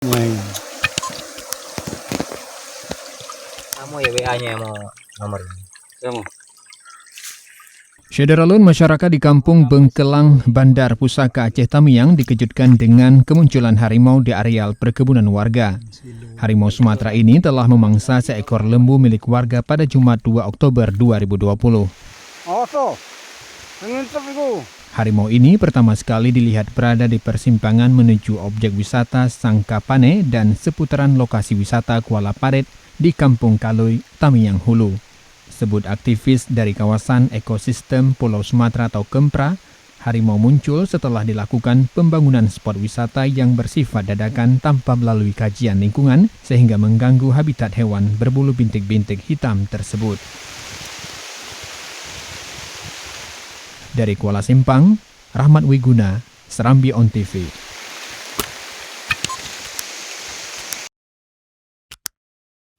Nah, Kamu ya WA-nya mau nomornya. kamu. Syederalun masyarakat di kampung Bengkelang, Bandar Pusaka Aceh Tamiang dikejutkan dengan kemunculan harimau di areal perkebunan warga. Harimau Sumatera ini telah memangsa seekor lembu milik warga pada Jumat 2 Oktober 2020. Harimau ini pertama sekali dilihat berada di persimpangan menuju objek wisata Sangkapane dan seputaran lokasi wisata Kuala Parit di Kampung Kaloi, Tamiang Hulu. Sebut aktivis dari kawasan ekosistem Pulau Sumatera atau KEMPRA, harimau muncul setelah dilakukan pembangunan spot wisata yang bersifat dadakan tanpa melalui kajian lingkungan sehingga mengganggu habitat hewan berbulu bintik-bintik hitam tersebut. Dari Kuala Simpang, Rahmat Wiguna, Serambi On TV.